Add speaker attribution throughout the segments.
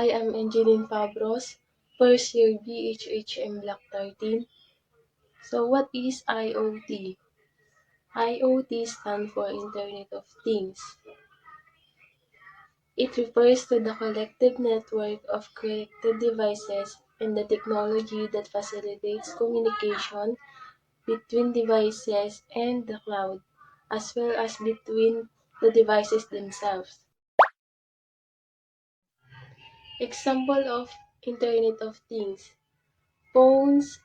Speaker 1: I am Angeline Fabros, first year BHHM Block 13. So what is IoT? IoT stands for Internet of Things. It refers to the collective network of connected devices and the technology that facilitates communication between devices and the cloud, as well as between the devices themselves. Example of Internet of Things: phones,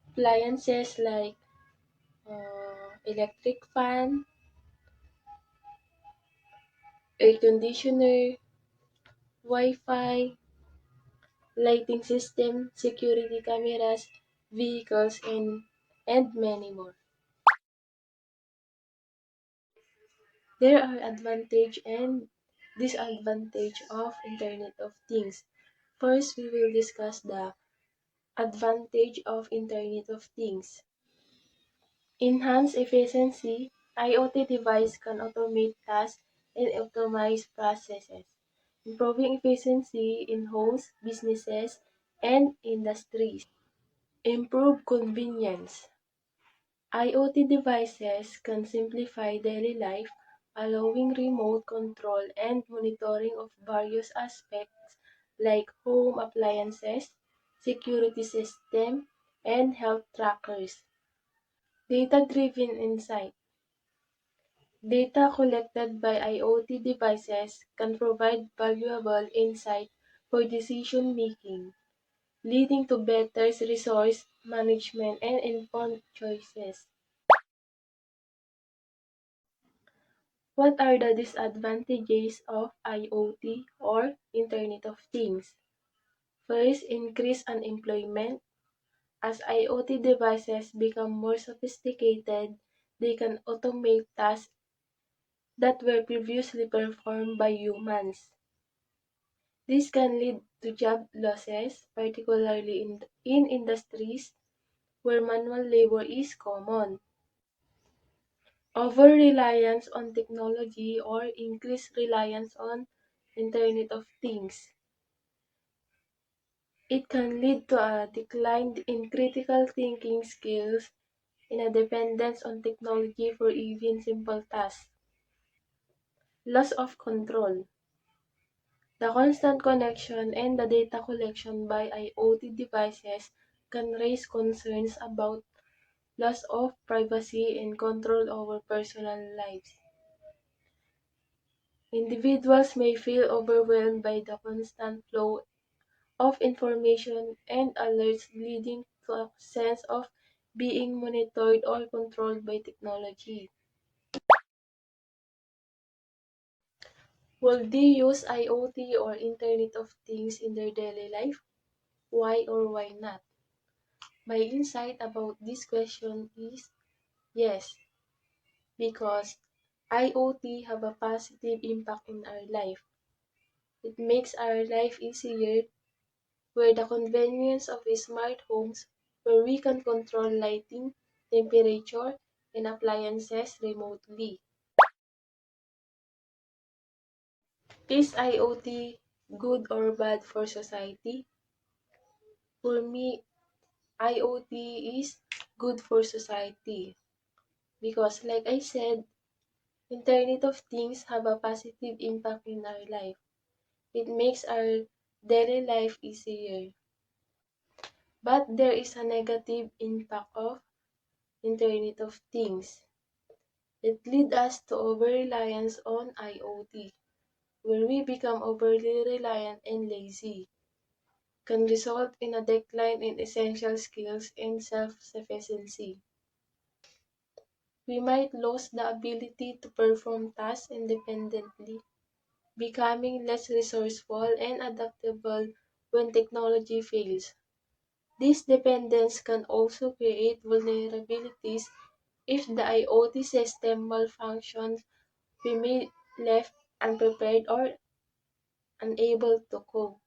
Speaker 1: appliances like electric fan, air conditioner, Wi-Fi, lighting system, security cameras, vehicles, and many more. There are advantage and disadvantage of Internet of Things. First, we will discuss the advantage of Internet of Things. Enhance efficiency. IoT device can automate tasks and optimize processes, improving efficiency in homes, businesses, and industries. Improve convenience. IoT devices can simplify daily life, allowing remote control and monitoring of various aspects like home appliances, security system, and health trackers. Data-driven insight. Data collected by IoT devices can provide valuable insight for decision making, leading to better resource management and informed choices. What are the disadvantages of IoT or Internet of Things? First, increase unemployment. As IoT devices become more sophisticated, they can automate tasks that were previously performed by humans. This can lead to job losses, particularly in industries where manual labor is common. Over-reliance on technology or increased reliance on Internet of Things. It can lead to a decline in critical thinking skills and a dependence on technology for even simple tasks. Loss of control. The constant connection and the data collection by IoT devices can raise concerns about loss of privacy and control over personal lives. Individuals may feel overwhelmed by the constant flow of information and alerts, leading to a sense of being monitored or controlled by technology. Will they use IoT or Internet of Things in their daily life? Why or why not? My insight about this question is yes, because IoT have a positive impact in our life. It makes our life easier, where the convenience of smart homes, where we can control lighting, temperature, and appliances remotely. Is IoT good or bad for society? For me, IoT is good for society because, like I said, Internet of Things have a positive impact in our life. It makes our daily life easier. But there is a negative impact of Internet of Things. It leads us to over-reliance on IoT, where we become overly reliant and lazy, can result in a decline in essential skills and self-sufficiency. We might lose the ability to perform tasks independently, becoming less resourceful and adaptable when technology fails. This dependence can also create vulnerabilities. If the IoT system malfunctions, we may left unprepared or unable to cope.